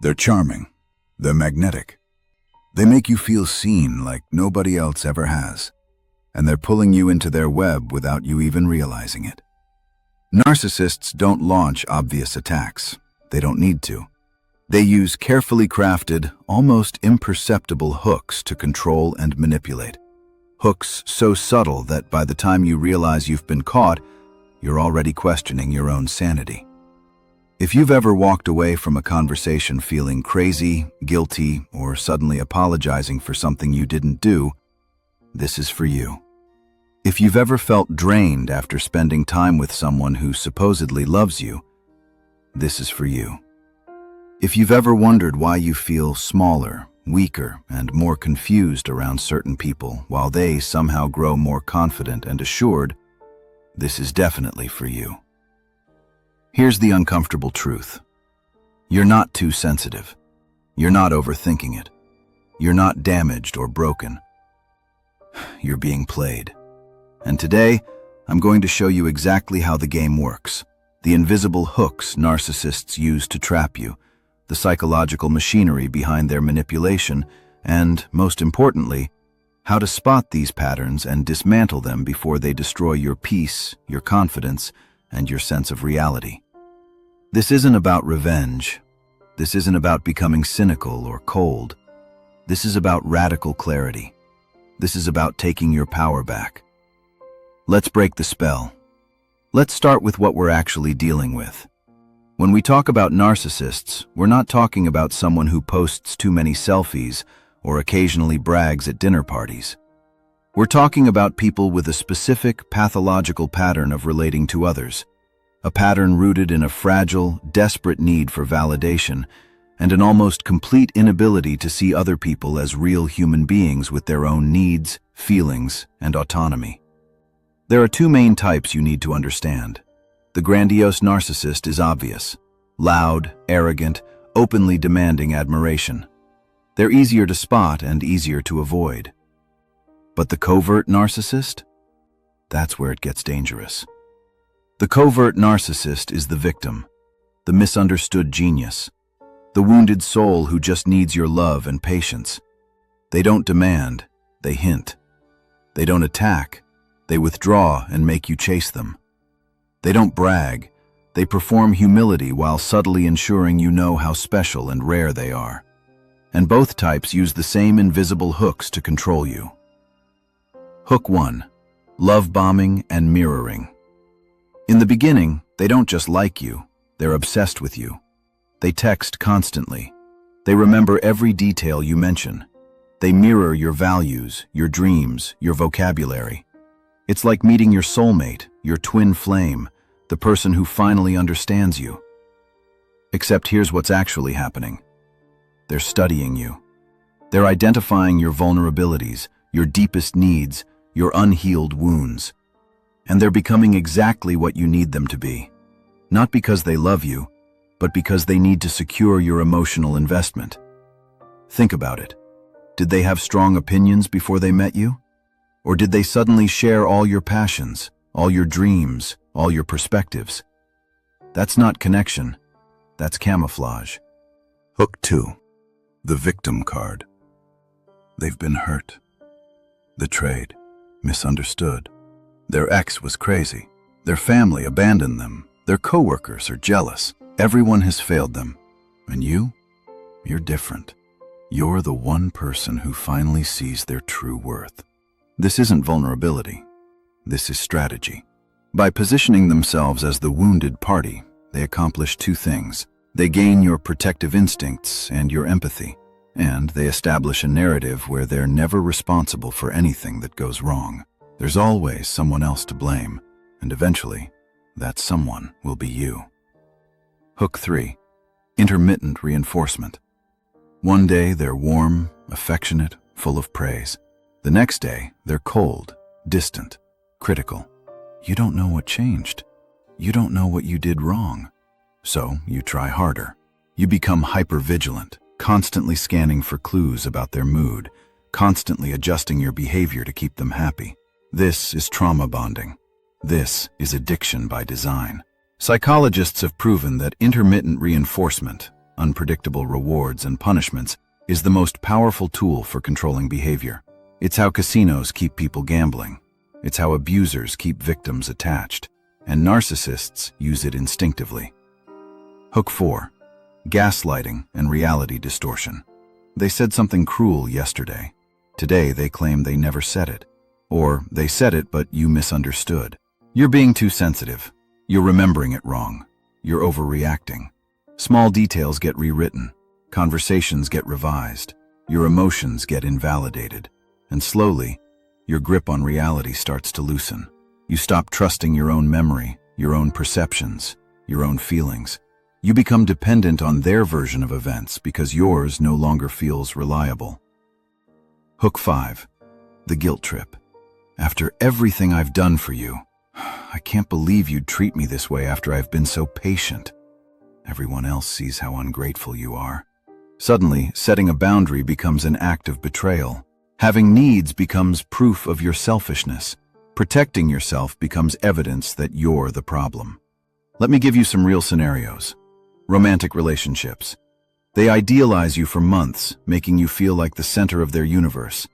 They're charming. They're magnetic. They make you feel seen like nobody else ever has. And they're pulling you into their web without you even realizing it. Narcissists don't launch obvious attacks. They don't need to. They use carefully crafted, almost imperceptible hooks to control and manipulate. Hooks so subtle that by the time you realize you've been caught, you're already questioning your own sanity. If you've ever walked away from a conversation feeling crazy, guilty, or suddenly apologizing for something you didn't do, this is for you. If you've ever felt drained after spending time with someone who supposedly loves you, this is for you. If you've ever wondered why you feel smaller, weaker, and more confused around certain people while they somehow grow more confident and assured, this is definitely for you. Here's the uncomfortable truth. You're not too sensitive. You're not overthinking it. You're not damaged or broken. You're being played. And today, I'm going to show you exactly how the game works. The invisible hooks narcissists use to trap you, the psychological machinery behind their manipulation, and, most importantly, how to spot these patterns and dismantle them before they destroy your peace, your confidence, and your sense of reality. This isn't about revenge. This isn't about becoming cynical or cold. This is about radical clarity. This is about taking your power back. Let's break the spell. Let's start with what we're actually dealing with. When we talk about narcissists, we're not talking about someone who posts too many selfies or occasionally brags at dinner parties. We're talking about people with a specific pathological pattern of relating to others, a pattern rooted in a fragile, desperate need for validation and an almost complete inability to see other people as real human beings with their own needs, feelings, and autonomy. There are two main types you need to understand. The grandiose narcissist is obvious: loud, arrogant, openly demanding admiration. They're easier to spot and easier to avoid. But the covert narcissist? That's where it gets dangerous. The covert narcissist is the victim, the misunderstood genius, the wounded soul who just needs your love and patience. They don't demand, they hint. They don't attack, they withdraw and make you chase them. They don't brag, they perform humility while subtly ensuring you know how special and rare they are. And both types use the same invisible hooks to control you. Hook 1. Love bombing and mirroring. In the beginning, they don't just like you, they're obsessed with you. They text constantly. They remember every detail you mention. They mirror your values, your dreams, your vocabulary. It's like meeting your soulmate, your twin flame, the person who finally understands you. Except here's what's actually happening. They're studying you. They're identifying your vulnerabilities, your deepest needs, your unhealed wounds. And they're becoming exactly what you need them to be. Not because they love you, but because they need to secure your emotional investment. Think about it. Did they have strong opinions before they met you? Or did they suddenly share all your passions, all your dreams, all your perspectives? That's not connection. That's camouflage. Hook 2. The victim card. They've been hurt, betrayed, misunderstood. Their ex was crazy. Their family abandoned them. Their coworkers are jealous. Everyone has failed them. And you're different. You're the one person who finally sees their true worth. This isn't vulnerability. This is strategy. By positioning themselves as the wounded party, they accomplish two things. They gain your protective instincts and your empathy, and they establish a narrative where they're never responsible for anything that goes wrong. There's always someone else to blame, and eventually, that someone will be you. Hook 3. Intermittent reinforcement. One day they're warm, affectionate, full of praise. The next day, they're cold, distant, critical. You don't know what changed. You don't know what you did wrong. So you try harder. You become hypervigilant, constantly scanning for clues about their mood, constantly adjusting your behavior to keep them happy. This is trauma bonding. This is addiction by design. Psychologists have proven that intermittent reinforcement, unpredictable rewards and punishments is the most powerful tool for controlling behavior. It's how casinos keep people gambling. It's how abusers keep victims attached. And narcissists use it instinctively. Hook 4. Gaslighting and reality distortion. They said something cruel yesterday. Today they claim they never said it. Or they said it, but you misunderstood. You're being too sensitive. You're remembering it wrong. You're overreacting. Small details get rewritten. Conversations get revised. Your emotions get invalidated. And slowly, your grip on reality starts to loosen. You stop trusting your own memory, your own perceptions, your own feelings. You become dependent on their version of events because yours no longer feels reliable. Hook 5. The guilt trip. After everything I've done for you, I can't believe you'd treat me this way after I've been so patient. Everyone else sees how ungrateful you are. Suddenly, setting a boundary becomes an act of betrayal. Having needs becomes proof of your selfishness. Protecting yourself becomes evidence that you're the problem. Let me give you some real scenarios. Romantic relationships. They idealize you for months, making you feel like the center of their universe.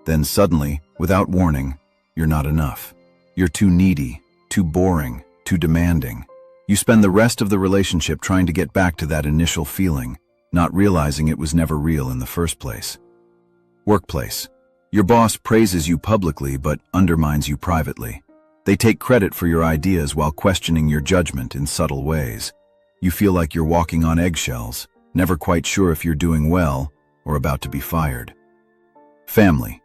Then suddenly, without warning, you're not enough. You're too needy, too boring, too demanding. You spend the rest of the relationship trying to get back to that initial feeling, not realizing it was never real in the first place. Workplace. Your boss praises you publicly but undermines you privately. They take credit for your ideas while questioning your judgment in subtle ways. You feel like you're walking on eggshells, never quite sure if you're doing well or about to be fired. Family.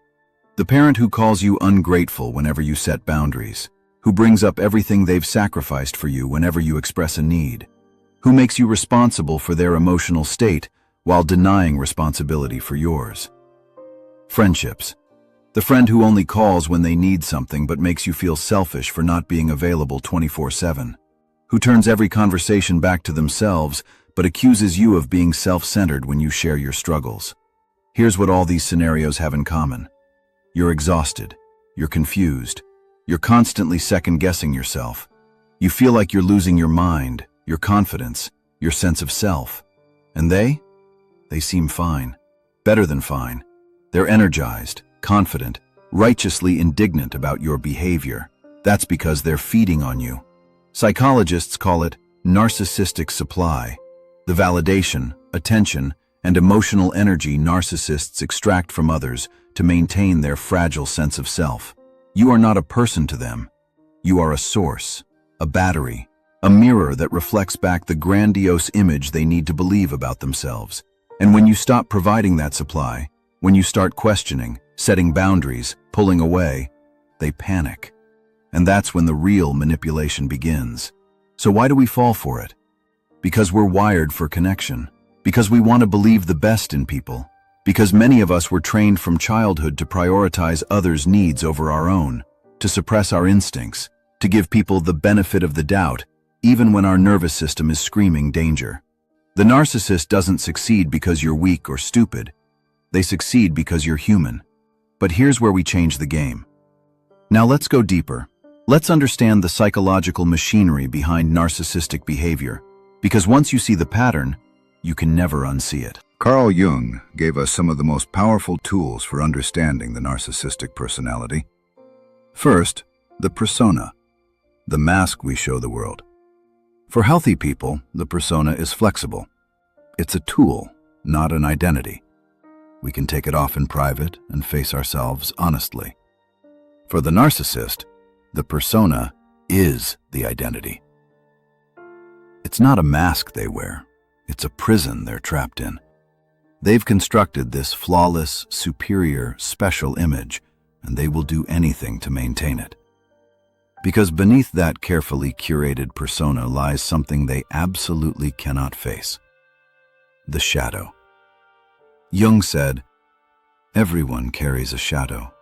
The parent who calls you ungrateful whenever you set boundaries, who brings up everything they've sacrificed for you whenever you express a need, who makes you responsible for their emotional state while denying responsibility for yours. Friendships. The friend who only calls when they need something but makes you feel selfish for not being available 24/7, who turns every conversation back to themselves but accuses you of being self-centered when you share your struggles. Here's what all these scenarios have in common. You're exhausted. You're confused. You're constantly second-guessing yourself. You feel like you're losing your mind, your confidence, your sense of self. And they seem fine. Better than fine. They're energized, confident, righteously indignant about your behavior. That's because they're feeding on you. Psychologists call it narcissistic supply. The validation, attention, and emotional energy narcissists extract from others to maintain their fragile sense of self. You are not a person to them. You are a source, a battery, a mirror that reflects back the grandiose image they need to believe about themselves. And when you stop providing that supply, when you start questioning, setting boundaries, pulling away, they panic. And that's when the real manipulation begins. So why do we fall for it? Because we're wired for connection. Because we want to believe the best in people. Because many of us were trained from childhood to prioritize others' needs over our own, to suppress our instincts, to give people the benefit of the doubt, even when our nervous system is screaming danger. The narcissist doesn't succeed because you're weak or stupid. They succeed because you're human. But here's where we change the game. Now let's go deeper. Let's understand the psychological machinery behind narcissistic behavior, because once you see the pattern, you can never unsee it. Carl Jung gave us some of the most powerful tools for understanding the narcissistic personality. First, the persona, the mask we show the world. For healthy people, the persona is flexible. It's a tool, not an identity. We can take it off in private and face ourselves honestly. For the narcissist, the persona is the identity. It's not a mask they wear. It's a prison they're trapped in. They've constructed this flawless, superior, special image, and they will do anything to maintain it. Because beneath that carefully curated persona lies something they absolutely cannot face: the shadow. Jung said, "Everyone carries a shadow,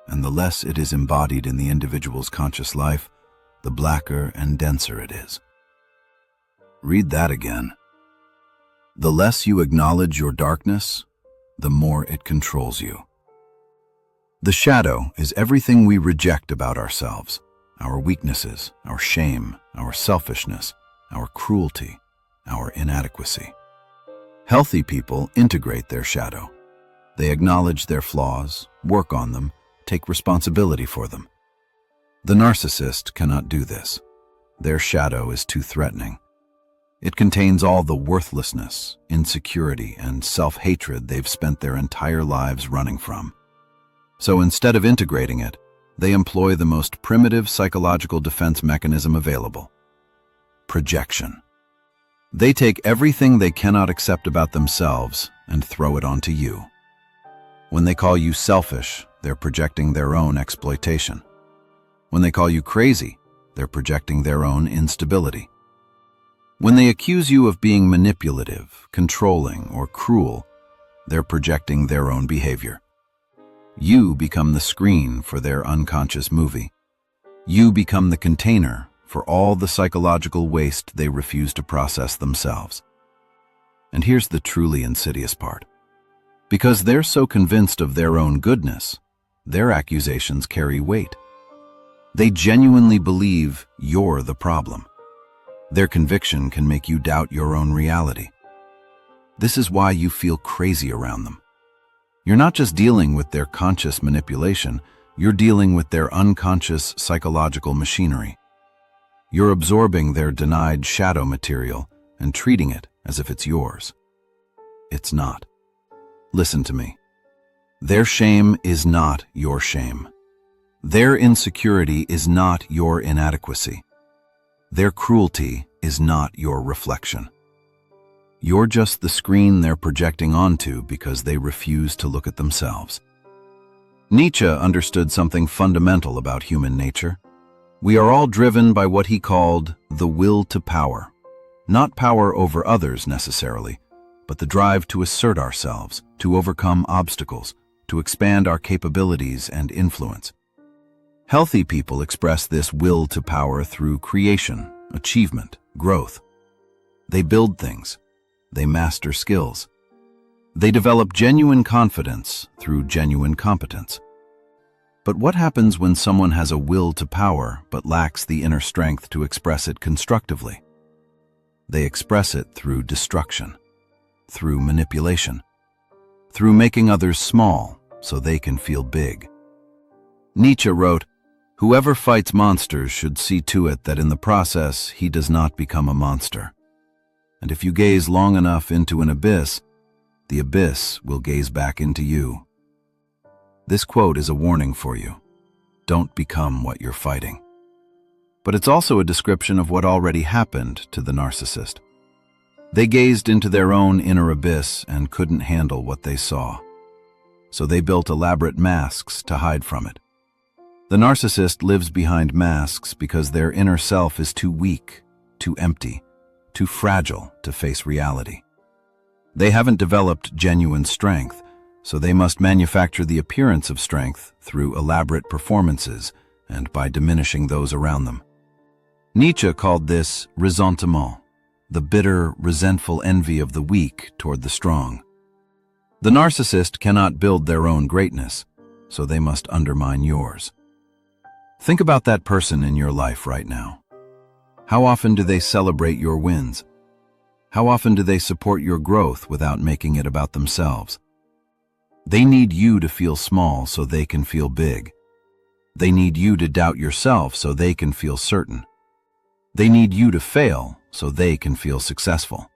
and the less it is embodied in the individual's conscious life, the blacker and denser it is." Read that again. The less you acknowledge your darkness, the more it controls you. The shadow is everything we reject about ourselves, our weaknesses, our shame, our selfishness, our cruelty, our inadequacy. Healthy people integrate their shadow. They acknowledge their flaws, work on them, take responsibility for them. The narcissist cannot do this. Their shadow is too threatening. It contains all the worthlessness, insecurity, and self-hatred they've spent their entire lives running from. So instead of integrating it, they employ the most primitive psychological defense mechanism available: projection. They take everything they cannot accept about themselves and throw it onto you. When they call you selfish, they're projecting their own exploitation. When they call you crazy, they're projecting their own instability. When they accuse you of being manipulative, controlling, or cruel, they're projecting their own behavior. You become the screen for their unconscious movie. You become the container for all the psychological waste they refuse to process themselves. And here's the truly insidious part. Because they're so convinced of their own goodness, their accusations carry weight. They genuinely believe you're the problem. Their conviction can make you doubt your own reality. This is why you feel crazy around them. You're not just dealing with their conscious manipulation, you're dealing with their unconscious psychological machinery. You're absorbing their denied shadow material and treating it as if it's yours. It's not. Listen to me. Their shame is not your shame. Their insecurity is not your inadequacy. Their cruelty is not your reflection. You're just the screen they're projecting onto because they refuse to look at themselves. Nietzsche understood something fundamental about human nature. We are all driven by what he called the will to power. Not power over others necessarily, but the drive to assert ourselves, to overcome obstacles, to expand our capabilities and influence. Healthy people express this will to power through creation, achievement, growth. They build things. They master skills. They develop genuine confidence through genuine competence. But what happens when someone has a will to power but lacks the inner strength to express it constructively? They express it through destruction, through manipulation, through making others small so they can feel big. Nietzsche wrote, "Whoever fights monsters should see to it that in the process he does not become a monster. And if you gaze long enough into an abyss, the abyss will gaze back into you." This quote is a warning for you. Don't become what you're fighting. But it's also a description of what already happened to the narcissist. They gazed into their own inner abyss and couldn't handle what they saw. So they built elaborate masks to hide from it. The narcissist lives behind masks because their inner self is too weak, too empty, too fragile to face reality. They haven't developed genuine strength, so they must manufacture the appearance of strength through elaborate performances and by diminishing those around them. Nietzsche called this ressentiment, the bitter, resentful envy of the weak toward the strong. The narcissist cannot build their own greatness, so they must undermine yours. Think about that person in your life right now. How often do they celebrate your wins? How often do they support your growth without making it about themselves? They need you to feel small so they can feel big. They need you to doubt yourself so they can feel certain. They need you to fail so they can feel successful.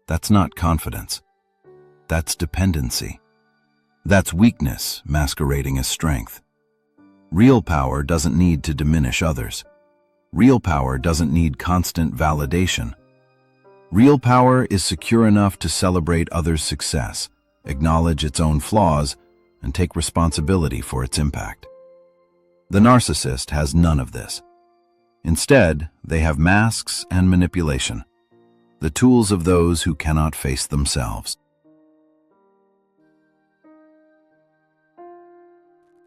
That's not confidence. That's dependency. That's weakness masquerading as strength. Real power doesn't need to diminish others. Real power doesn't need constant validation. Real power is secure enough to celebrate others' success, acknowledge its own flaws, and take responsibility for its impact. The narcissist has none of this. Instead, they have masks and manipulation, the tools of those who cannot face themselves.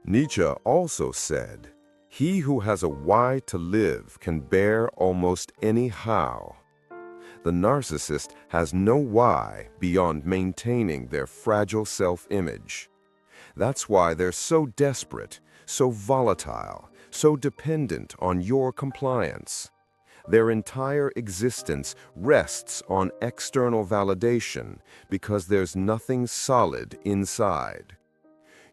Nietzsche also said, "He who has a why to live can bear almost any how." The narcissist has no why beyond maintaining their fragile self-image. That's why they're so desperate, so volatile, so dependent on your compliance. Their entire existence rests on external validation because there's nothing solid inside.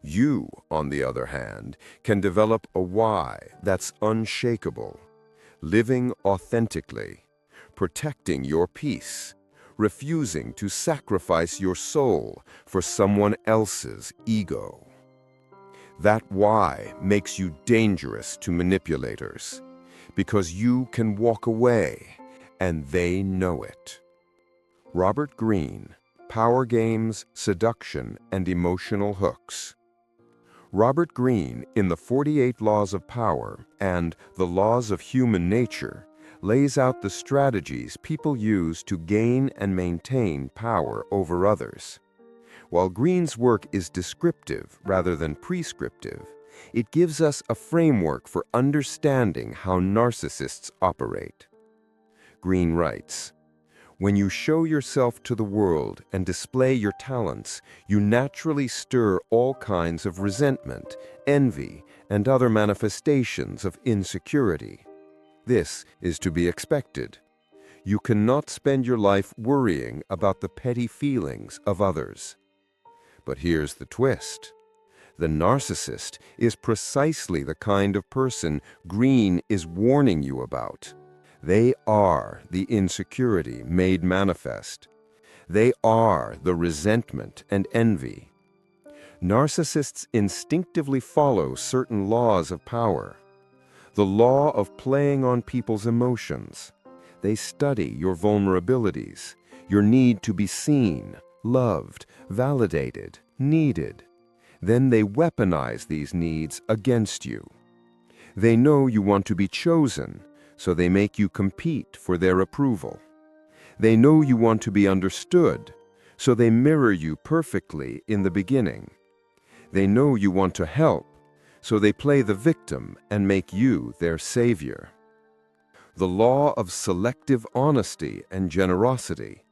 You, on the other hand, can develop a why that's unshakable, living authentically, protecting your peace, refusing to sacrifice your soul for someone else's ego. That why makes you dangerous to manipulators, because you can walk away and they know it. Robert Greene, Power Games, Seduction, and Emotional Hooks. Robert Greene, in the 48 Laws of Power and the Laws of Human Nature, lays out the strategies people use to gain and maintain power over others. While Greene's work is descriptive rather than prescriptive, it gives us a framework for understanding how narcissists operate. Greene writes, "When you show yourself to the world and display your talents, you naturally stir all kinds of resentment, envy, and other manifestations of insecurity. This is to be expected. You cannot spend your life worrying about the petty feelings of others." But here's the twist. The narcissist is precisely the kind of person Greene is warning you about. They are the insecurity made manifest. They are the resentment and envy. Narcissists instinctively follow certain laws of power. The law of playing on people's emotions. They study your vulnerabilities, your need to be seen, loved, validated, needed. Then they weaponize these needs against you. They know you want to be chosen, so they make you compete for their approval. They know you want to be understood, so they mirror you perfectly in the beginning. They know you want to help, so they play the victim and make you their savior. The law of selective honesty and generosity.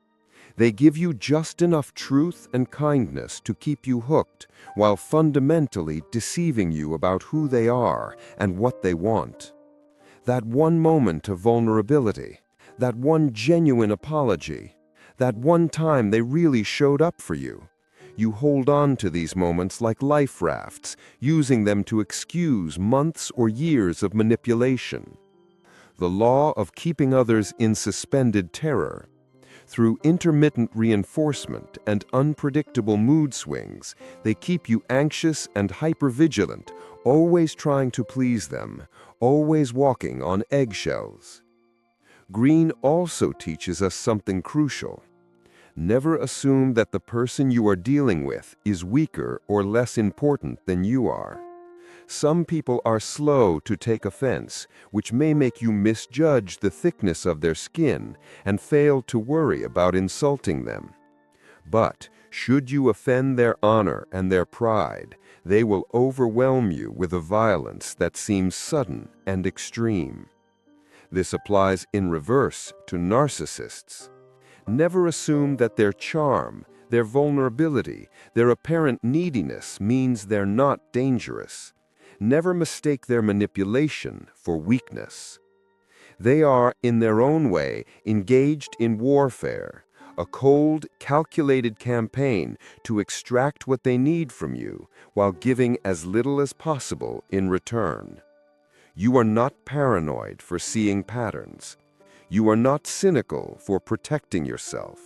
They give you just enough truth and kindness to keep you hooked, while fundamentally deceiving you about who they are and what they want. That one moment of vulnerability, that one genuine apology, that one time they really showed up for you. You hold on to these moments like life rafts, using them to excuse months or years of manipulation. The law of keeping others in suspended terror. Through intermittent reinforcement and unpredictable mood swings, they keep you anxious and hypervigilant, always trying to please them, always walking on eggshells. Greene also teaches us something crucial. Never assume that the person you are dealing with is weaker or less important than you are. Some people are slow to take offense, which may make you misjudge the thickness of their skin and fail to worry about insulting them. But should you offend their honor and their pride, they will overwhelm you with a violence that seems sudden and extreme. This applies in reverse to narcissists. Never assume that their charm, their vulnerability, their apparent neediness means they're not dangerous. Never mistake their manipulation for weakness. They are, in their own way, engaged in warfare, a cold, calculated campaign to extract what they need from you while giving as little as possible in return. You are not paranoid for seeing patterns. You are not cynical for protecting yourself.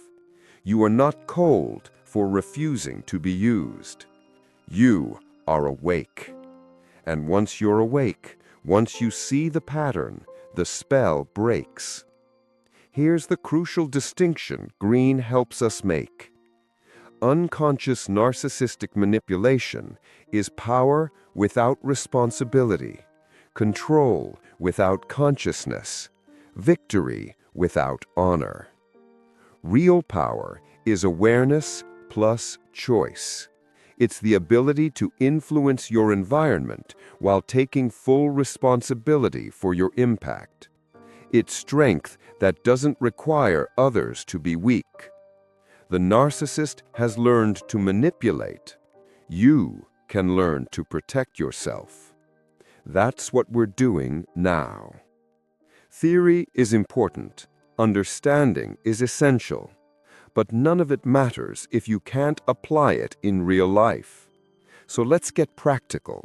You are not cold for refusing to be used. You are awake. And once you're awake, once you see the pattern, the spell breaks. Here's the crucial distinction Greene helps us make. Unconscious narcissistic manipulation is power without responsibility, control without consciousness, victory without honor. Real power is awareness plus choice. It's the ability to influence your environment while taking full responsibility for your impact. It's strength that doesn't require others to be weak. The narcissist has learned to manipulate. You can learn to protect yourself. That's what we're doing now. Theory is important, understanding is essential, but none of it matters if you can't apply it in real life. So let's get practical.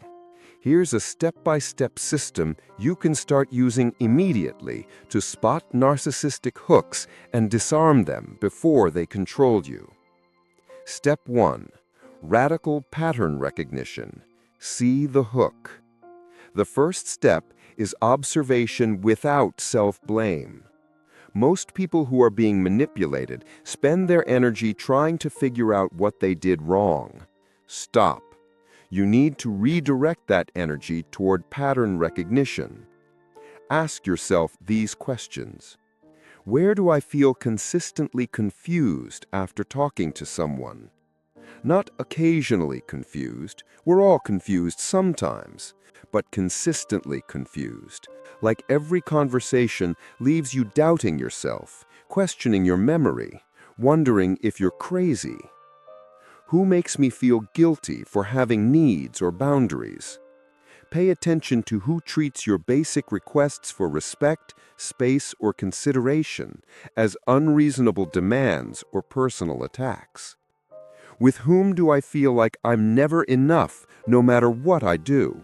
Here's a step-by-step system you can start using immediately to spot narcissistic hooks and disarm them before they control you. Step 1. Radical pattern recognition. See the hook. The first step is observation without self-blame. Most people who are being manipulated spend their energy trying to figure out what they did wrong. Stop. You need to redirect that energy toward pattern recognition. Ask yourself these questions. Where do I feel consistently confused after talking to someone? Not occasionally confused, we're all confused sometimes, but consistently confused. Like every conversation leaves you doubting yourself, questioning your memory, wondering if you're crazy. Who makes me feel guilty for having needs or boundaries? Pay attention to who treats your basic requests for respect, space, or consideration as unreasonable demands or personal attacks. With whom do I feel like I'm never enough, no matter what I do?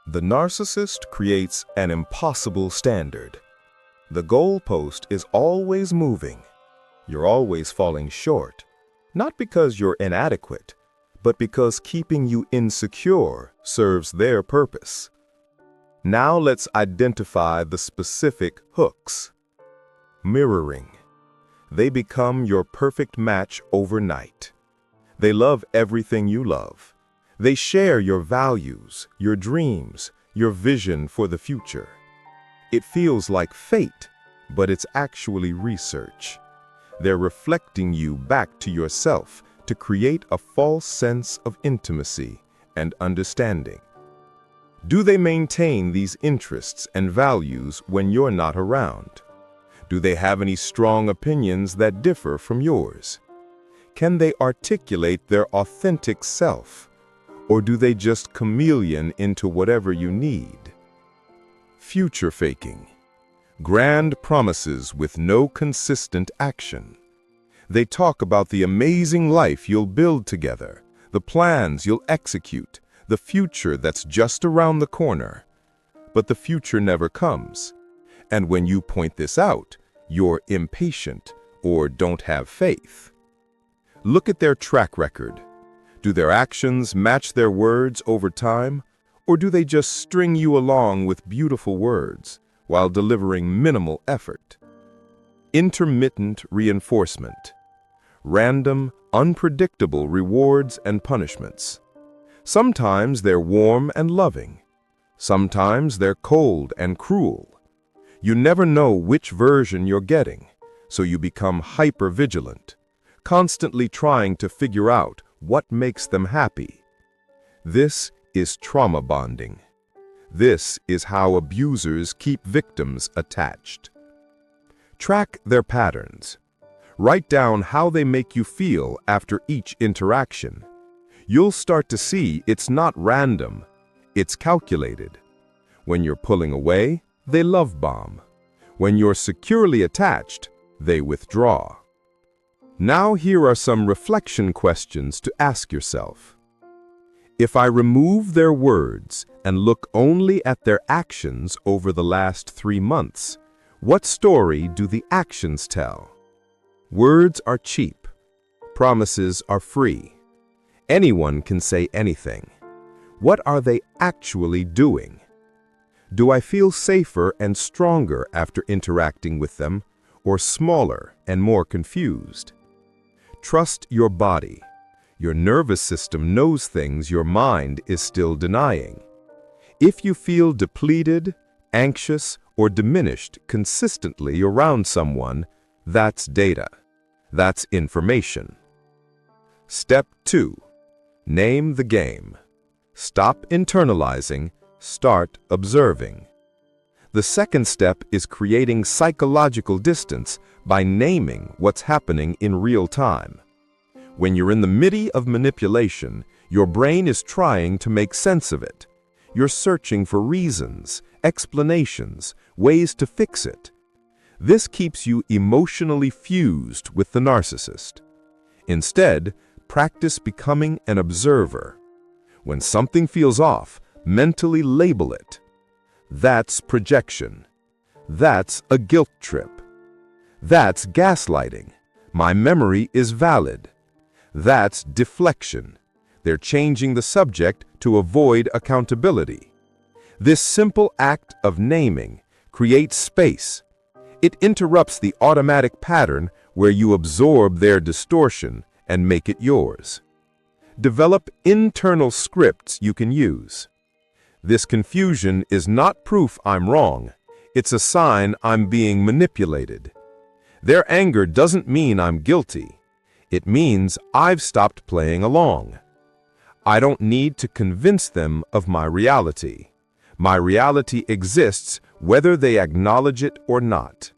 The narcissist creates an impossible standard. The goalpost is always moving. You're always falling short, not because you're inadequate, but because keeping you insecure serves their purpose. Now let's identify the specific hooks. Mirroring. They become your perfect match overnight. They love everything you love. They share your values, your dreams, your vision for the future. It feels like fate, but it's actually research. They're reflecting you back to yourself to create a false sense of intimacy and understanding. Do they maintain these interests and values when you're not around? Do they have any strong opinions that differ from yours? Can they articulate their authentic self? Or do they just chameleon into whatever you need? Future faking. Grand promises with no consistent action. They talk about the amazing life you'll build together, the plans you'll execute, the future that's just around the corner. But the future never comes. And when you point this out, you're impatient or don't have faith. Look at their track record. Do their actions match their words over time, or do they just string you along with beautiful words while delivering minimal effort? Intermittent reinforcement. Random, unpredictable rewards and punishments. Sometimes they're warm and loving. Sometimes they're cold and cruel. You never know which version you're getting, so you become hyper-vigilant, constantly trying to figure out what makes them happy. This is trauma bonding. This is how abusers keep victims attached. Track their patterns. Write down how they make you feel after each interaction. You'll start to see it's not random, it's calculated. When you're pulling away, they love bomb. When you're securely attached, they withdraw. Now here are some reflection questions to ask yourself. If I remove their words and look only at their actions over the last 3 months, what story do the actions tell? Words are cheap. Promises are free. Anyone can say anything. What are they actually doing? Do I feel safer and stronger after interacting with them, or smaller and more confused? Trust your body. Your nervous system knows things your mind is still denying. If you feel depleted, anxious, or diminished consistently around someone, that's data. That's information. Step 2. Name the game. Stop internalizing, start observing. The second step is creating psychological distance by naming what's happening in real time. When you're in the middle of manipulation, your brain is trying to make sense of it. You're searching for reasons, explanations, ways to fix it. This keeps you emotionally fused with the narcissist. Instead, practice becoming an observer. When something feels off, mentally label it. That's projection. That's a guilt trip. That's gaslighting. My memory is valid. That's deflection. They're changing the subject to avoid accountability. This simple act of naming creates space. It interrupts the automatic pattern where you absorb their distortion and make it yours. Develop internal scripts you can use. This confusion is not proof I'm wrong. It's a sign I'm being manipulated. Their anger doesn't mean I'm guilty. It means I've stopped playing along. I don't need to convince them of my reality. My reality exists whether they acknowledge it or not.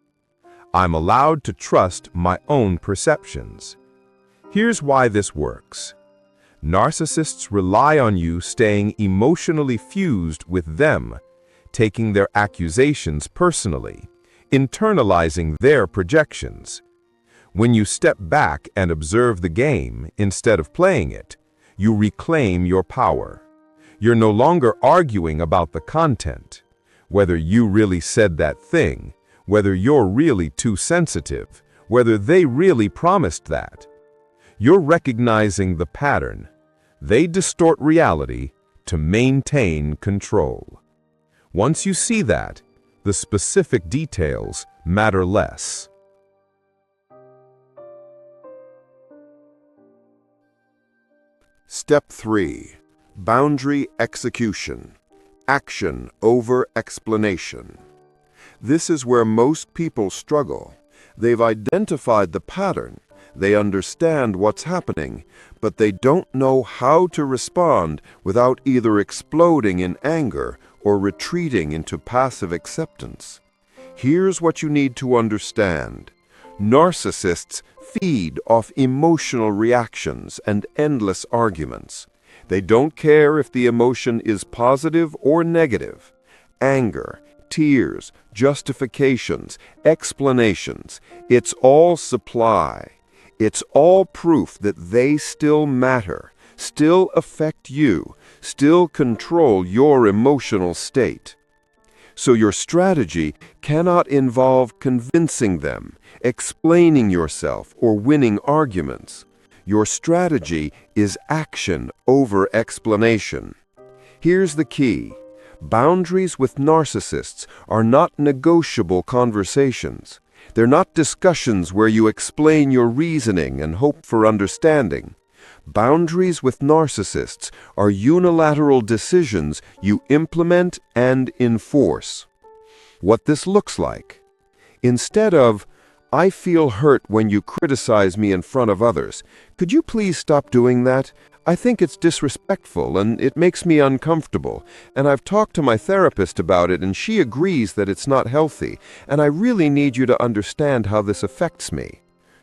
I'm allowed to trust my own perceptions. Here's why this works. Narcissists rely on you staying emotionally fused with them, taking their accusations personally, internalizing their projections. When you step back and observe the game instead of playing it, you reclaim your power. You're no longer arguing about the content, whether you really said that thing, whether you're really too sensitive, whether they really promised that. You're recognizing the pattern. They distort reality to maintain control. Once you see that, the specific details matter less. Step 3. Boundary execution. Action over explanation. This is where most people struggle. They've identified the pattern. They understand what's happening, but they don't know how to respond without either exploding in anger or retreating into passive acceptance. Here's what you need to understand. Narcissists feed off emotional reactions and endless arguments. They don't care if the emotion is positive or negative. Anger, tears, justifications, explanations, it's all supply. It's all proof that they still matter, still affect you, still control your emotional state. So your strategy cannot involve convincing them, explaining yourself, or winning arguments. Your strategy is action over explanation. Here's the key. Boundaries with narcissists are not negotiable conversations. They're not discussions where you explain your reasoning and hope for understanding. Boundaries with narcissists are unilateral decisions you implement and enforce. What this looks like. Instead of, "I feel hurt when you criticize me in front of others. Could you please stop doing that? I think it's disrespectful and it makes me uncomfortable. And I've talked to my therapist about it and she agrees that it's not healthy. And I really need you to understand how this affects me."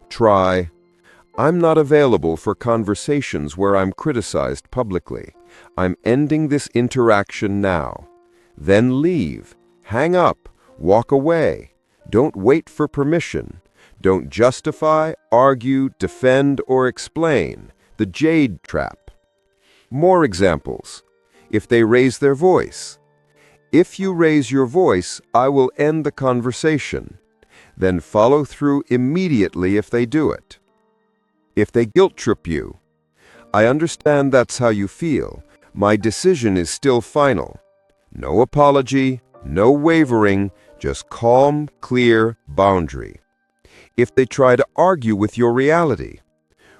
Try, "I'm not available for conversations where I'm criticized publicly. I'm ending this interaction now." Then leave. Hang up. Walk away. Don't wait for permission. Don't justify, argue, defend, or explain. The jade trap. More examples. If they raise their voice. "If you raise your voice, I will end the conversation." Then follow through immediately if they do it. If they guilt trip you. "I understand that's how you feel. My decision is still final." No apology, no wavering, just calm, clear boundary. If they try to argue with your reality.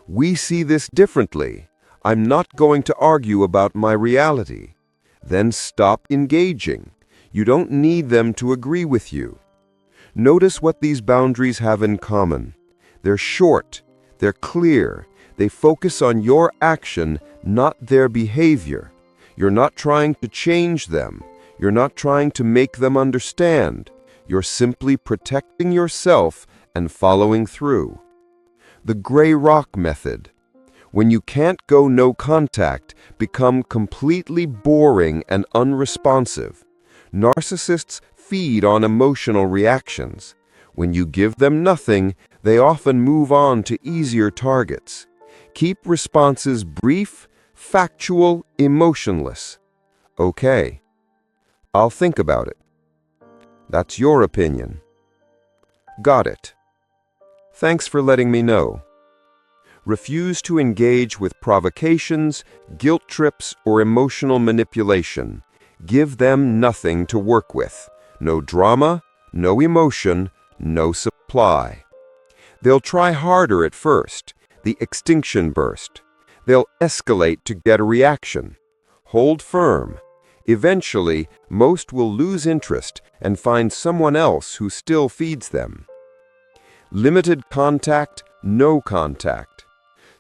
"We see this differently. I'm not going to argue about my reality." Then stop engaging. You don't need them to agree with you. Notice what these boundaries have in common. They're short, they're clear, they focus on your action, not their behavior. You're not trying to change them. You're not trying to make them understand. You're simply protecting yourself and following through. The gray rock method. When you can't go no contact, become completely boring and unresponsive. Narcissists feed on emotional reactions. When you give them nothing, they often move on to easier targets. Keep responses brief, factual, emotionless. Okay, I'll think about it. That's your opinion. Got it. Thanks for letting me know. Refuse to engage with provocations, guilt trips, or emotional manipulation. Give them nothing to work with. No drama, no emotion, no supply. They'll try harder at first, the extinction burst. They'll escalate to get a reaction. Hold firm. Eventually, most will lose interest and find someone else who still feeds them. Limited contact, no contact.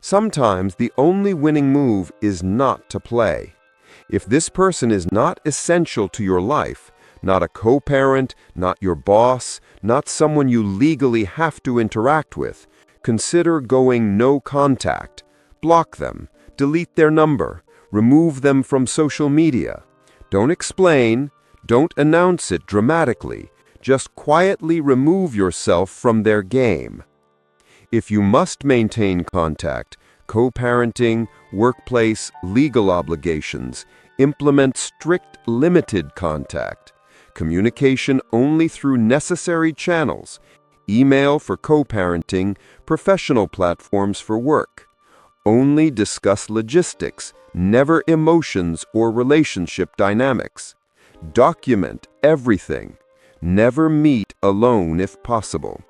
Sometimes the only winning move is not to play. If this person is not essential to your life, not a co-parent, not your boss, not someone you legally have to interact with, consider going no contact. Block them, delete their number, remove them from social media. Don't explain, don't announce it dramatically, just quietly remove yourself from their game. If you must maintain contact, co-parenting, workplace, legal obligations, implement strict limited contact. Communication only through necessary channels. Email for co-parenting, professional platforms for work. Only discuss logistics, never emotions or relationship dynamics. Document everything. Never meet alone if possible.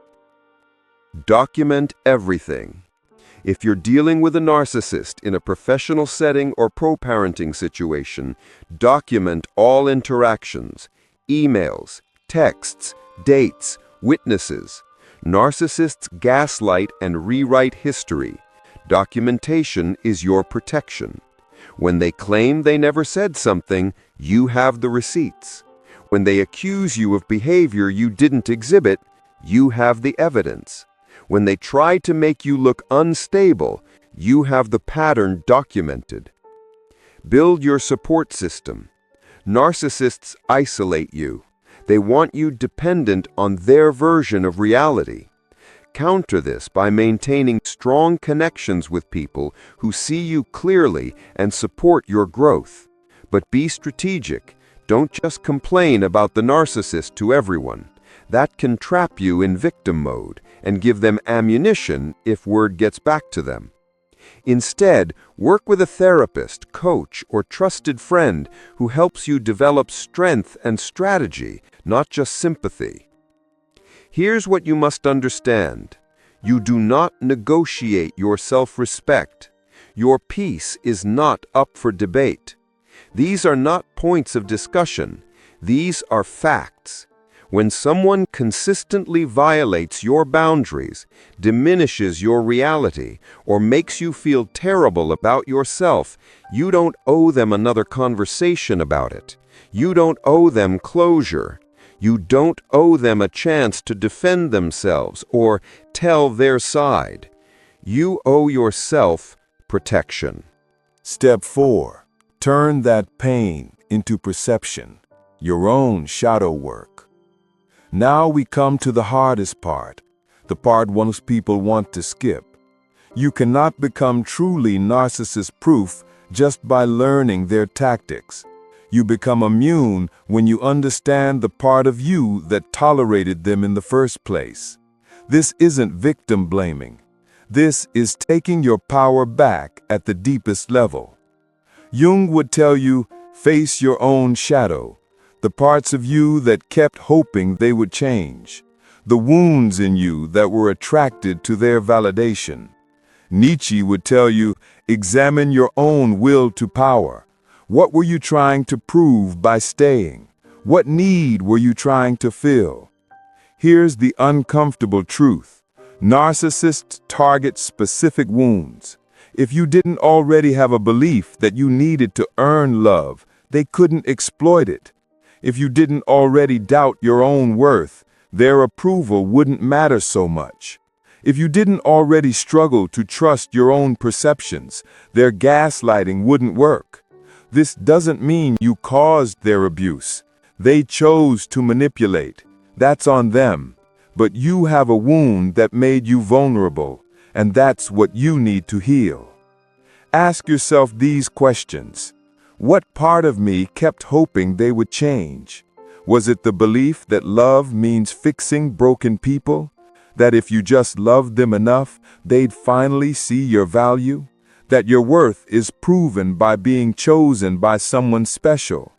Document everything. If you're dealing with a narcissist in a professional setting or pro-parenting situation, document all interactions, emails, texts, dates, witnesses. Narcissists gaslight and rewrite history. Documentation is your protection. When they claim they never said something, you have the receipts. When they accuse you of behavior you didn't exhibit, you have the evidence. When they try to make you look unstable, you have the pattern documented. Build your support system. Narcissists isolate you. They want you dependent on their version of reality. Counter this by maintaining strong connections with people who see you clearly and support your growth. But be strategic. Don't just complain about the narcissist to everyone. That can trap you in victim mode and give them ammunition if word gets back to them. Instead, work with a therapist, coach, or trusted friend who helps you develop strength and strategy, not just sympathy. Here's what you must understand. You do not negotiate your self-respect. Your peace is not up for debate. These are not points of discussion. These are facts. When someone consistently violates your boundaries, diminishes your reality, or makes you feel terrible about yourself, you don't owe them another conversation about it. You don't owe them closure. You don't owe them a chance to defend themselves or tell their side. You owe yourself protection. Step 4. Turn that pain into perception, your own shadow work. Now we come to the hardest part, the part most people want to skip. You cannot become truly narcissist-proof just by learning their tactics. You become immune when you understand the part of you that tolerated them in the first place. This isn't victim blaming. This is taking your power back at the deepest level. Jung would tell you, face your own shadow. The parts of you that kept hoping they would change, the wounds in you that were attracted to their validation. Nietzsche would tell you, examine your own will to power. What were you trying to prove by staying? What need were you trying to fill? Here's the uncomfortable truth. Narcissists target specific wounds. If you didn't already have a belief that you needed to earn love, they couldn't exploit it. If you didn't already doubt your own worth, their approval wouldn't matter so much. If you didn't already struggle to trust your own perceptions, their gaslighting wouldn't work. This doesn't mean you caused their abuse. They chose to manipulate. That's on them. But you have a wound that made you vulnerable, and that's what you need to heal. Ask yourself these questions. What part of me kept hoping they would change? Was it the belief that love means fixing broken people? That if you just loved them enough, they'd finally see your value? That your worth is proven by being chosen by someone special?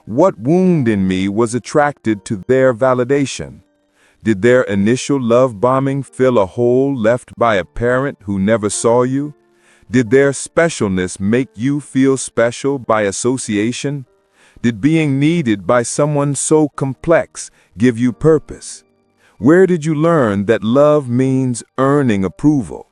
What wound in me was attracted to their validation? Did their initial love bombing fill a hole left by a parent who never saw you? Did their specialness make you feel special by association? Did being needed by someone so complex give you purpose? Where did you learn that love means earning approval?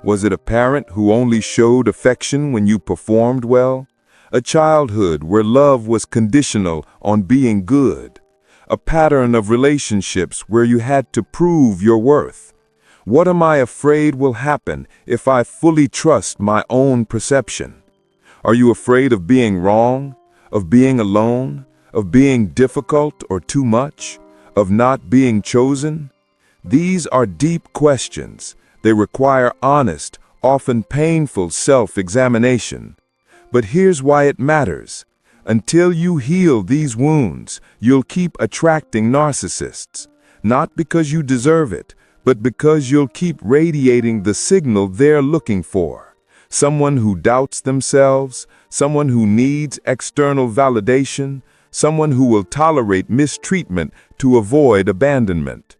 Was it a parent who only showed affection when you performed well? A childhood where love was conditional on being good? A pattern of relationships where you had to prove your worth? What am I afraid will happen if I fully trust my own perception? Are you afraid of being wrong, of being alone, of being difficult or too much, of not being chosen? These are deep questions. They require honest, often painful self-examination. But here's why it matters. Until you heal these wounds, you'll keep attracting narcissists, not because you deserve it, but because you'll keep radiating the signal they're looking for. Someone who doubts themselves, someone who needs external validation, someone who will tolerate mistreatment to avoid abandonment.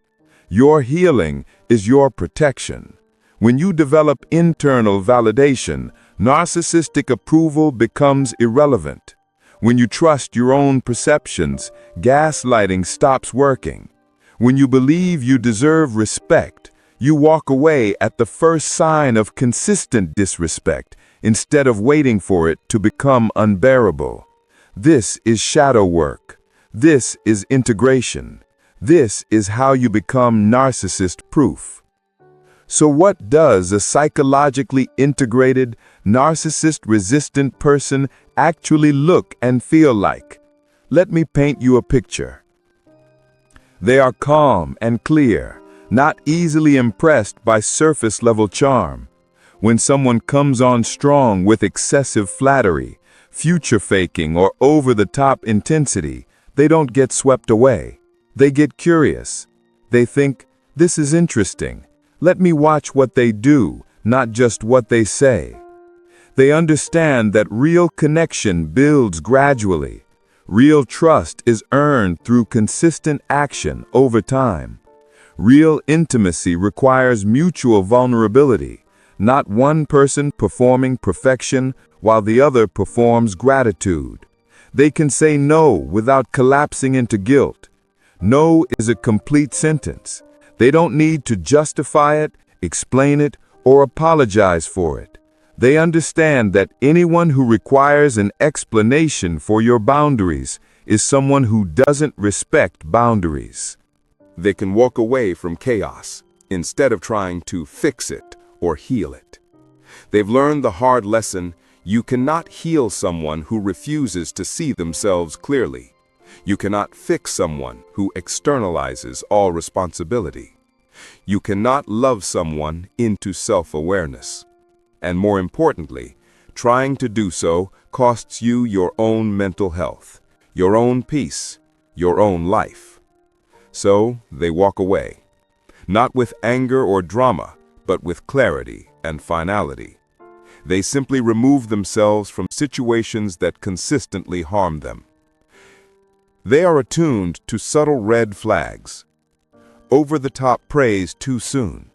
Your healing is your protection. When you develop internal validation, narcissistic approval becomes irrelevant. When you trust your own perceptions, gaslighting stops working. When you believe you deserve respect, you walk away at the first sign of consistent disrespect instead of waiting for it to become unbearable. This is shadow work. This is integration. This is how you become narcissist-proof. So what does a psychologically integrated, narcissist-resistant person actually look and feel like? Let me paint you a picture. They are calm and clear, not easily impressed by surface-level charm. When someone comes on strong with excessive flattery, future-faking, or over-the-top intensity, they don't get swept away. They get curious. They think, this is interesting. Let me watch what they do, not just what they say. They understand that real connection builds gradually. Real trust is earned through consistent action over time. Real intimacy requires mutual vulnerability, not one person performing perfection while the other performs gratitude. They can say no without collapsing into guilt. No is a complete sentence. They don't need to justify it, explain it, or apologize for it. They understand that anyone who requires an explanation for your boundaries is someone who doesn't respect boundaries. They can walk away from chaos instead of trying to fix it or heal it. They've learned the hard lesson: you cannot heal someone who refuses to see themselves clearly. You cannot fix someone who externalizes all responsibility. You cannot love someone into self-awareness. And more importantly, trying to do so costs you your own mental health, your own peace, your own life. So they walk away, not with anger or drama, but with clarity and finality. They simply remove themselves from situations that consistently harm them. They are attuned to subtle red flags. Over-the-top praise too soon.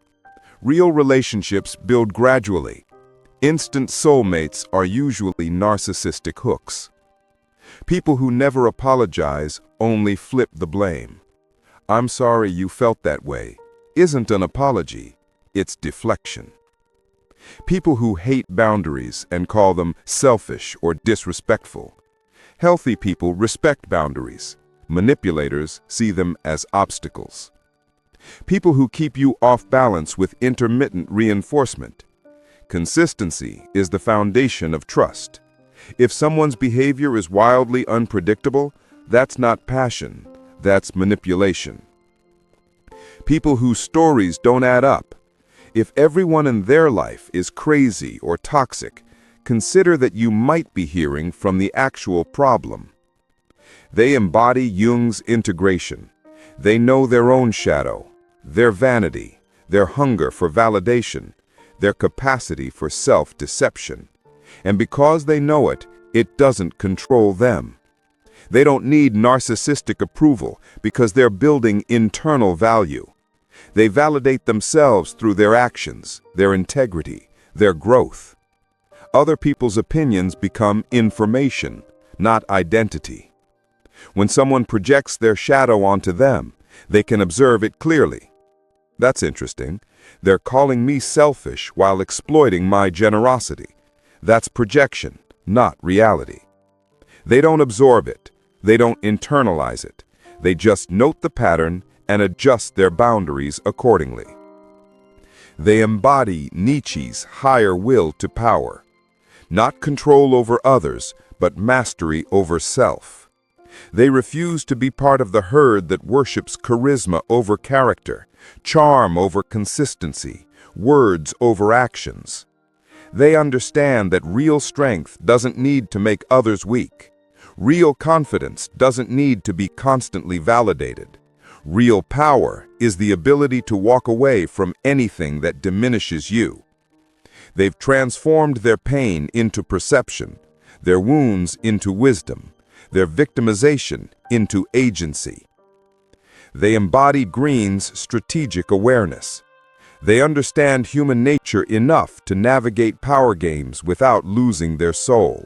Real relationships build gradually. Instant soulmates are usually narcissistic hooks. People who never apologize only flip the blame. "I'm sorry you felt that way" isn't an apology, it's deflection. People who hate boundaries and call them selfish or disrespectful. Healthy people respect boundaries. Manipulators see them as obstacles. People who keep you off balance with intermittent reinforcement. Consistency is the foundation of trust. If someone's behavior is wildly unpredictable, That's not passion, that's manipulation. People whose stories don't add up. If everyone in their life is crazy or toxic, consider that you might be hearing from the actual problem. They embody Jung's integration. They know their own shadow, their vanity, their hunger for validation, their capacity for self-deception. And because they know it, it doesn't control them. They don't need narcissistic approval because they're building internal value. They validate themselves through their actions, their integrity, their growth. Other people's opinions become information, not identity. When someone projects their shadow onto them, they can observe it clearly. That's interesting. They're calling me selfish while exploiting my generosity. That's projection, not reality. They don't absorb it. They don't internalize it. They just note the pattern and adjust their boundaries accordingly. They embody Nietzsche's higher will to power. Not control over others, but mastery over self. They refuse to be part of the herd that worships charisma over character, charm over consistency, words over actions. They understand that real strength doesn't need to make others weak. Real confidence doesn't need to be constantly validated. Real power is the ability to walk away from anything that diminishes you. They've transformed their pain into perception, their wounds into wisdom, their victimization into agency. They embody Greene's strategic awareness. They understand human nature enough to navigate power games without losing their soul.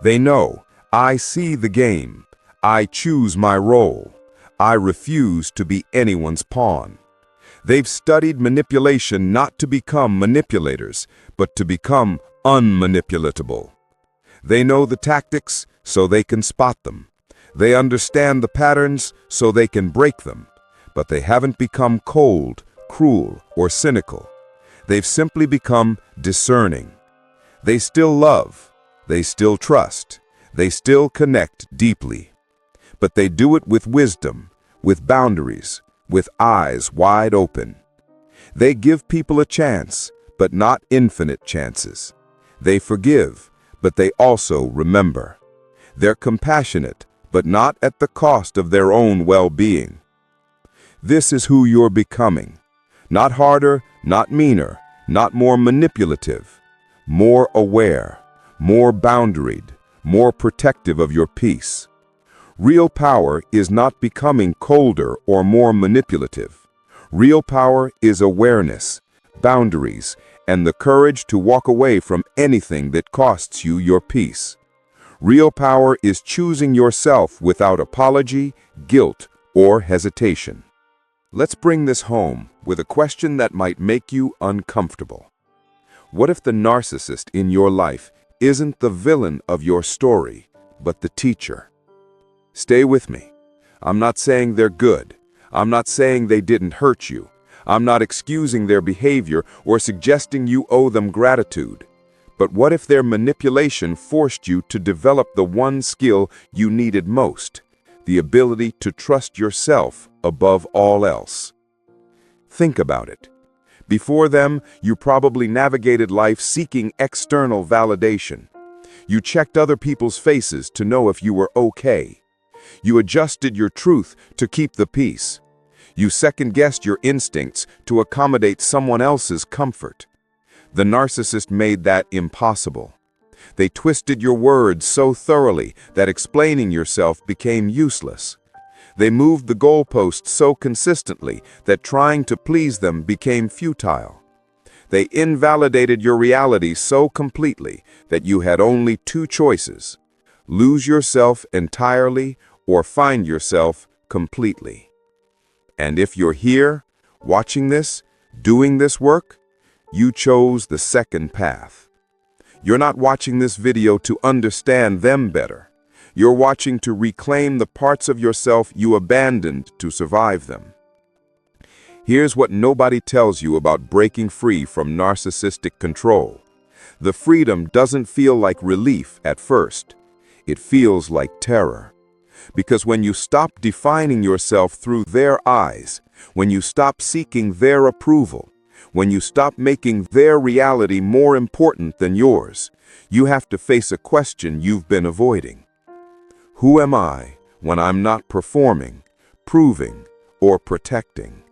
They know, I see the game. I choose my role. I refuse to be anyone's pawn. They've studied manipulation not to become manipulators, but to become unmanipulatable. They know the tactics, so they can spot them. They understand the patterns, so they can break them. But they haven't become cold, cruel, or cynical. They've simply become discerning. They still love. They still trust. They still connect deeply. But they do it with wisdom, with boundaries, with eyes wide open. They give people a chance, but not infinite chances. They forgive, but they also remember. They're compassionate, but not at the cost of their own well-being. This is who you're becoming. Not harder, not meaner, not more manipulative. More aware, more boundaried, more protective of your peace. Real power is not becoming colder or more manipulative. Real power is awareness, boundaries, and the courage to walk away from anything that costs you your peace. Real power is choosing yourself without apology, guilt, or hesitation. Let's bring this home with a question that might make you uncomfortable. What if the narcissist in your life isn't the villain of your story, but the teacher? Stay with me. I'm not saying they're good. I'm not saying they didn't hurt you. I'm not excusing their behavior or suggesting you owe them gratitude. But what if their manipulation forced you to develop the one skill you needed most, the ability to trust yourself above all else? Think about it. Before them, you probably navigated life seeking external validation. You checked other people's faces to know if you were okay. You adjusted your truth to keep the peace. You second-guessed your instincts to accommodate someone else's comfort. The narcissist made that impossible. They twisted your words so thoroughly that explaining yourself became useless. They moved the goalposts so consistently that trying to please them became futile. They invalidated your reality so completely that you had only two choices: lose yourself entirely or find yourself completely. And if you're here, watching this, doing this work, you chose the second path. You're not watching this video to understand them better. You're watching to reclaim the parts of yourself you abandoned to survive them. Here's what nobody tells you about breaking free from narcissistic control. The freedom doesn't feel like relief at first. It feels like terror. Because when you stop defining yourself through their eyes, when you stop seeking their approval, when you stop making their reality more important than yours, you have to face a question you've been avoiding. Who am I when I'm not performing, proving, or protecting?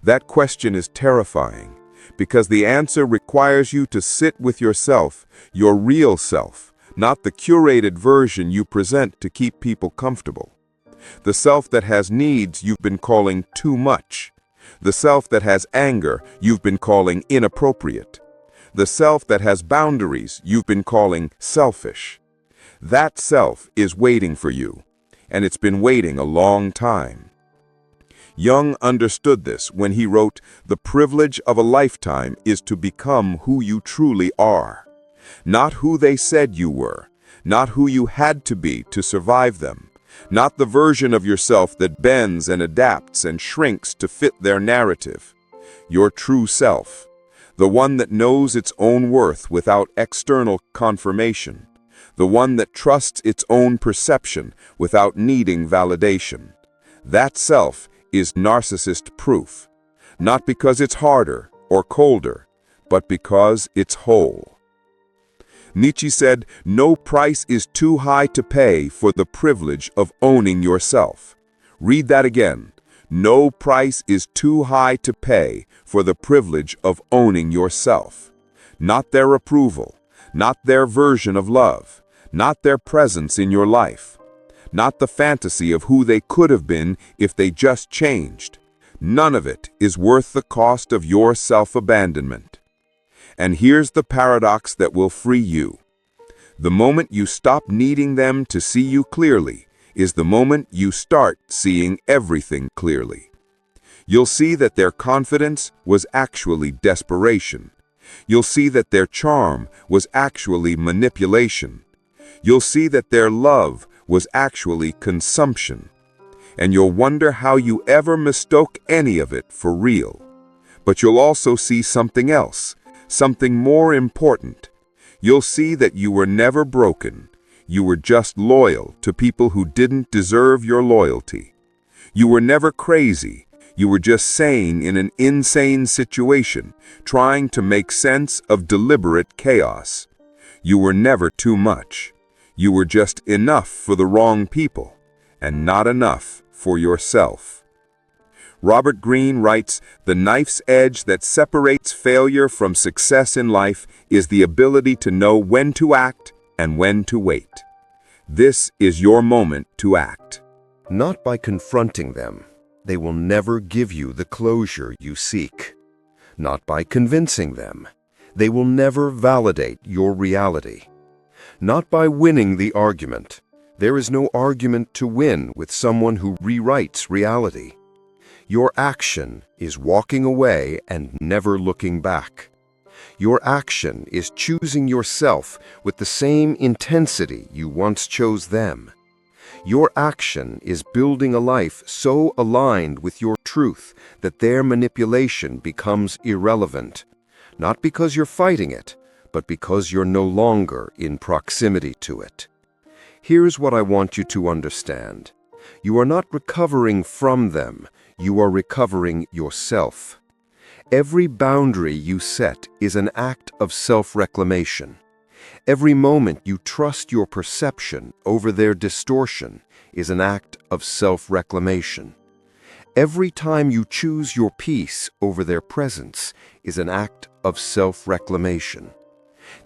That question is terrifying because the answer requires you to sit with yourself, your real self, not the curated version you present to keep people comfortable. The self that has needs you've been calling too much. The self that has anger you've been calling inappropriate. The self that has boundaries you've been calling selfish. That self is waiting for you, and it's been waiting a long time. Jung understood this when he wrote, "The privilege of a lifetime is to become who you truly are. Not who they said you were, not who you had to be to survive them, not the version of yourself that bends and adapts and shrinks to fit their narrative. Your true self, the one that knows its own worth without external confirmation, the one that trusts its own perception without needing validation. That self is narcissist-proof, not because it's harder or colder, but because it's whole." Nietzsche said, "No price is too high to pay for the privilege of owning yourself." Read that again. No price is too high to pay for the privilege of owning yourself. Not their approval, not their version of love, not their presence in your life, not the fantasy of who they could have been if they just changed. None of it is worth the cost of your self-abandonment. And here's the paradox that will free you. The moment you stop needing them to see you clearly is the moment you start seeing everything clearly. You'll see that their confidence was actually desperation. You'll see that their charm was actually manipulation. You'll see that their love was actually consumption. And you'll wonder how you ever mistook any of it for real. But you'll also see something else. Something more important. You'll see that you were never broken. You were just loyal to people who didn't deserve your loyalty. You were never crazy. You were just sane in an insane situation, trying to make sense of deliberate chaos. You were never too much. You were just enough for the wrong people, and not enough for yourself. Robert Greene writes, "The knife's edge that separates failure from success in life is the ability to know when to act and when to wait." This is your moment to act. Not by confronting them. They will never give you the closure you seek. Not by convincing them. They will never validate your reality. Not by winning the argument. There is no argument to win with someone who rewrites reality. Your action is walking away and never looking back. Your action is choosing yourself with the same intensity you once chose them. Your action is building a life so aligned with your truth that their manipulation becomes irrelevant, not because you're fighting it, but because you're no longer in proximity to it. Here's what I want you to understand. You are not recovering from them. You are recovering yourself. Every boundary you set is an act of self-reclamation. Every moment you trust your perception over their distortion is an act of self-reclamation. Every time you choose your peace over their presence is an act of self-reclamation.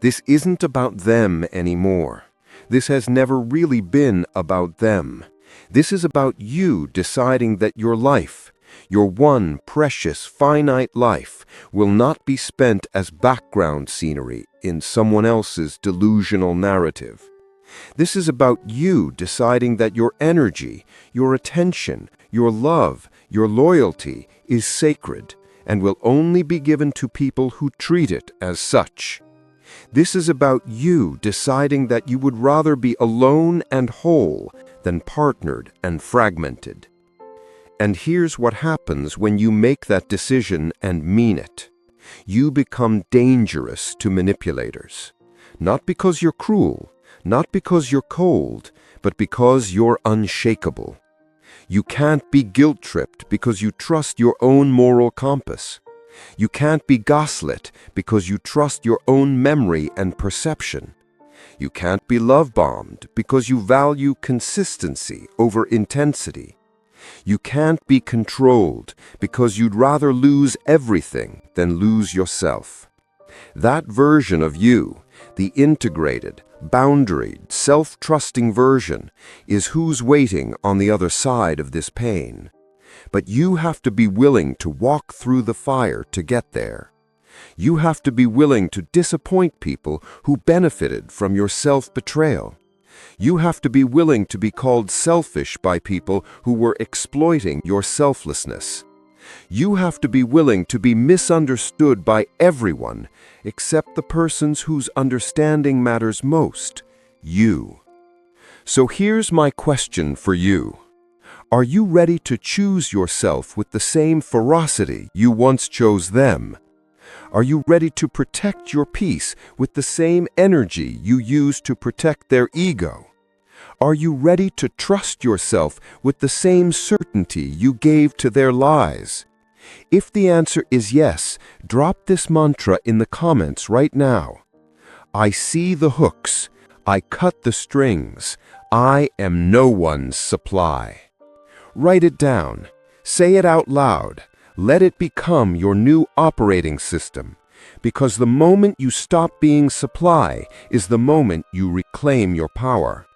This isn't about them anymore. This has never really been about them. This is about you deciding that your life, your one precious finite life, will not be spent as background scenery in someone else's delusional narrative. This is about you deciding that your energy, your attention, your love, your loyalty is sacred and will only be given to people who treat it as such. This is about you deciding that you would rather be alone and whole than partnered and fragmented. And here's what happens when you make that decision and mean it. You become dangerous to manipulators. Not because you're cruel, Not because you're cold, but because you're unshakable. You can't be guilt-tripped because you trust your own moral compass. You can't be gaslit because you trust your own memory and perception. You can't be love-bombed because you value consistency over intensity. You can't be controlled because you'd rather lose everything than lose yourself. That version of you, the integrated, boundaried, self-trusting version, is who's waiting on the other side of this pain. But you have to be willing to walk through the fire to get there. You have to be willing to disappoint people who benefited from your self-betrayal. You have to be willing to be called selfish by people who were exploiting your selflessness. You have to be willing to be misunderstood by everyone except the persons whose understanding matters most, you. So here's my question for you. Are you ready to choose yourself with the same ferocity you once chose them? Are you ready to protect your peace with the same energy you used to protect their ego? Are you ready to trust yourself with the same certainty you gave to their lies? If the answer is yes, drop this mantra in the comments right now. I see the hooks. I cut the strings. I am no one's supply. Write it down. Say it out loud. Let it become your new operating system. Because the moment you stop being supply is the moment you reclaim your power.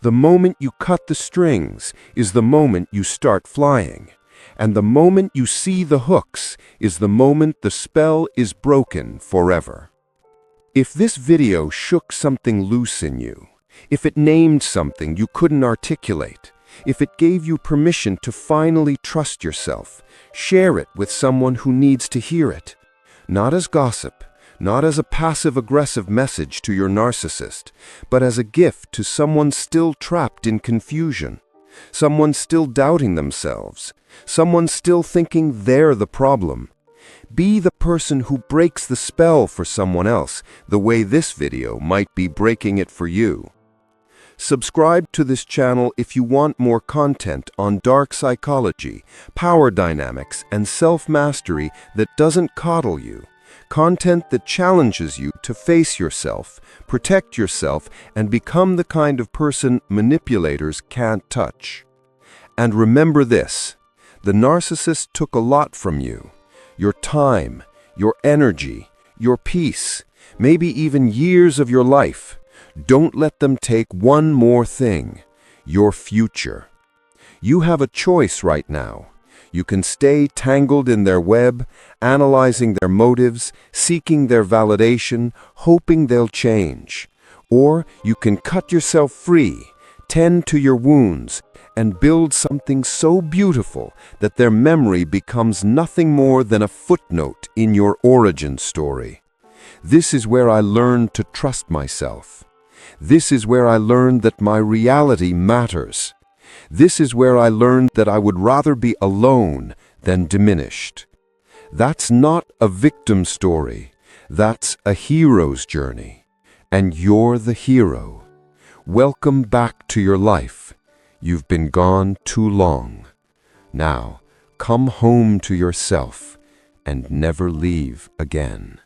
The moment you cut the strings is the moment you start flying. And the moment you see the hooks is the moment the spell is broken forever. If this video shook something loose in you, if it named something you couldn't articulate, if it gave you permission to finally trust yourself, share it with someone who needs to hear it. Not as gossip, not as a passive-aggressive message to your narcissist, but as a gift to someone still trapped in confusion, someone still doubting themselves, someone still thinking they're the problem. Be the person who breaks the spell for someone else the way this video might be breaking it for you. Subscribe to this channel if you want more content on dark psychology, power dynamics, and self-mastery that doesn't coddle you. Content that challenges you to face yourself, protect yourself, and become the kind of person manipulators can't touch. And remember this, the narcissist took a lot from you. Your time, your energy, your peace, maybe even years of your life. Don't let them take one more thing, your future. You have a choice right now. You can stay tangled in their web, analyzing their motives, seeking their validation, hoping they'll change. Or you can cut yourself free, tend to your wounds, and build something so beautiful that their memory becomes nothing more than a footnote in your origin story. This is where I learned to trust myself. This is where I learned that my reality matters. This is where I learned that I would rather be alone than diminished. That's not a victim story. That's a hero's journey. And you're the hero. Welcome back to your life. You've been gone too long. Now, come home to yourself and never leave again.